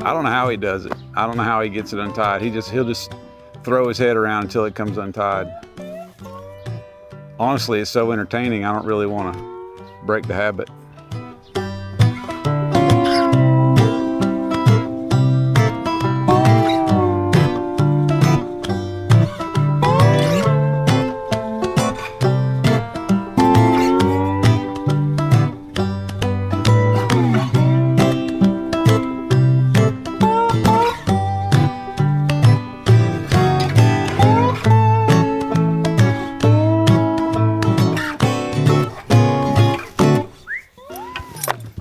I don't know how he does it. I don't know how he gets it untied. He'll just throw his head around until it comes untied. Honestly, it's so entertaining, I don't really want to break the habit.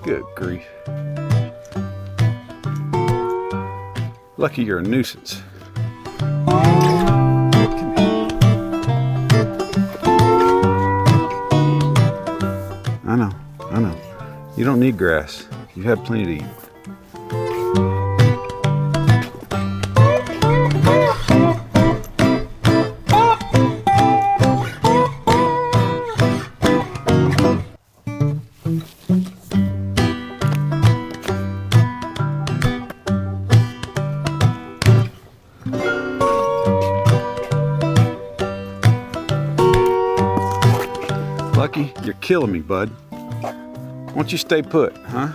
Good grief. Lucky you're a nuisance. I know. You don't need grass. You've had plenty to eat. Lucky, you're killing me, bud. Why don't you stay put, huh?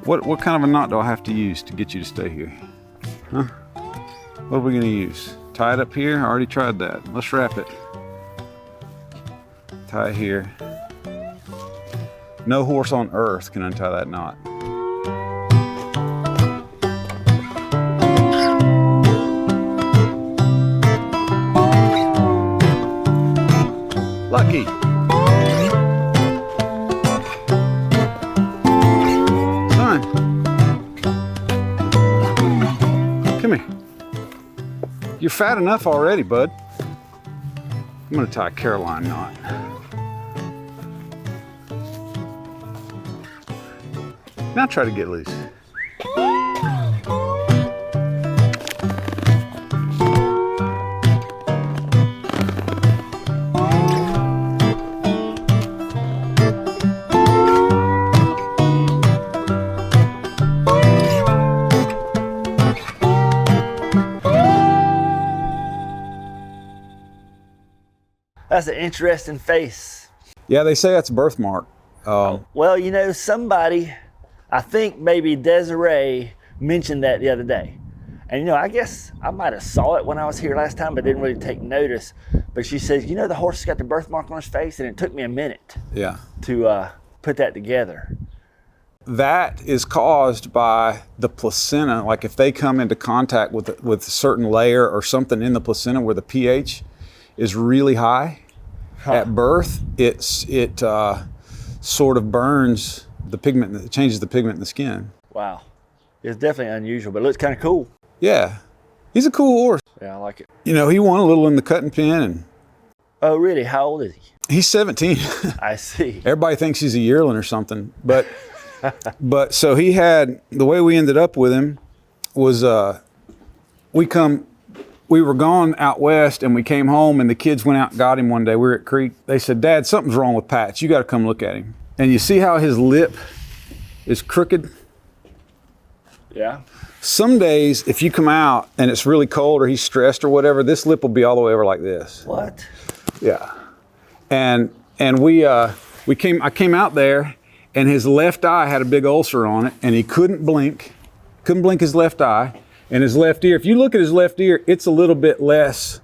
What kind of a knot do I have to use to get you to stay here? Huh? What are we gonna use? Tie it up here? I already tried that. Let's wrap it. Tie it here. No horse on earth can untie that knot. Lucky. Son. Come here. You're fat enough already, bud. I'm gonna tie a Caroline knot. Now try to get loose. That's an interesting face. Yeah, they say that's a birthmark. Well, you know, somebody, I think maybe Desiree mentioned that the other day. And, you know, I guess I might have saw it when I was here last time, but didn't really take notice. But she says, you know, the horse got the birthmark on his face, and it took me a minute to put that together. That is caused by the placenta. Like if they come into contact with a certain layer or something in the placenta where the pH is really high at birth, it sort of burns the pigment, it changes the pigment in the skin. Wow. It's definitely unusual, but it looks kind of cool. Yeah. He's a cool horse. Yeah, I like it. You know, he won a little in the cutting pen. And oh, really? How old is he? He's 17. I see. Everybody thinks he's a yearling or something. But so he had, the way we ended up with him was we were gone out west and we came home and the kids went out and got him one day. We were at Creek. They said, Dad, something's wrong with Patch. You got to come look at him. And you see how his lip is crooked? Yeah. Some days, if you come out and it's really cold or he's stressed or whatever, this lip will be all the way over like this. What? Yeah. And I came out there and his left eye had a big ulcer on it and he couldn't blink his left eye. And his left ear, if you look at his left ear, it's a little bit less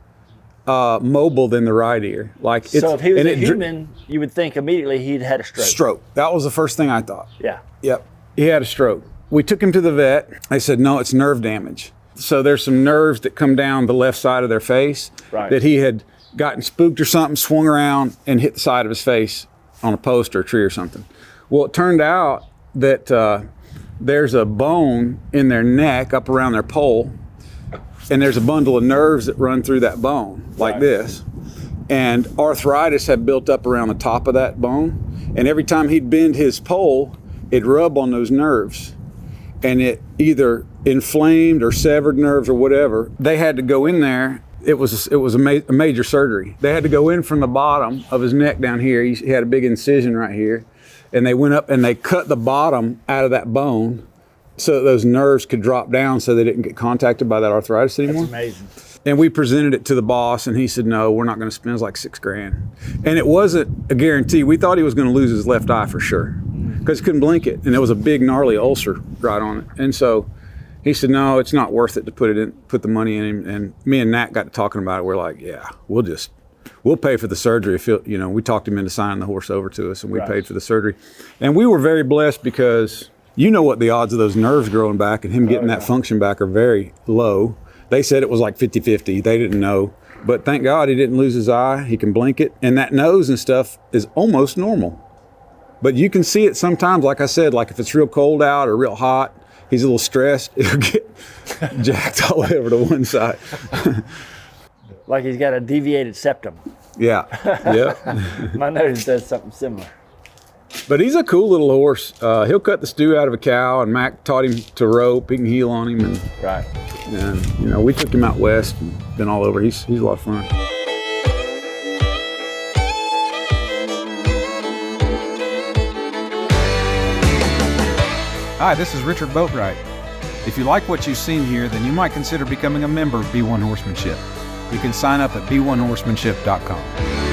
mobile than the right ear. So if he was a human, you would think immediately he'd had a stroke. Stroke. That was the first thing I thought. Yeah. Yep. He had a stroke. We took him to the vet. They said, no, it's nerve damage. So there's some nerves that come down the left side of their face that he had gotten spooked or something, swung around and hit the side of his face on a post or a tree or something. Well, it turned out that there's a bone in their neck up around their pole, and there's a bundle of nerves that run through that bone like this. And arthritis had built up around the top of that bone. And every time he'd bend his pole, it'd rub on those nerves. And it either inflamed or severed nerves or whatever. They had to go in there. It was a major surgery. They had to go in from the bottom of his neck down here. He had a big incision right here. And they went up and they cut the bottom out of that bone so that those nerves could drop down so they didn't get contacted by that arthritis anymore. That's amazing. And we presented it to the boss, and he said, no, we're not going to spend. It was like $6,000. And it wasn't a guarantee. We thought he was going to lose his left eye for sure because he couldn't blink it. And there was a big gnarly ulcer right on it. And so he said, no, it's not worth it to put the money in him. And me and Nat got to talking about it. We're like, yeah, we'll pay for the surgery. If we talked him into signing the horse over to us, and we paid for the surgery. And we were very blessed because you know what the odds of those nerves growing back and him getting that function back are very low. They said it was like 50-50. They didn't know. But thank God he didn't lose his eye. He can blink it. And that nose and stuff is almost normal. But you can see it sometimes, like I said, like if it's real cold out or real hot, he's a little stressed, it'll get jacked all over to one side. Like he's got a deviated septum. Yeah, yeah. My nose does something similar. But he's a cool little horse. He'll cut the stew out of a cow, and Mac taught him to rope. He can heel on him. And we took him out west and been all over. He's a lot of fun. Hi, this is Richard Boatwright. If you like what you've seen here, then you might consider becoming a member of B1 Horsemanship. You can sign up at b1horsemanship.com.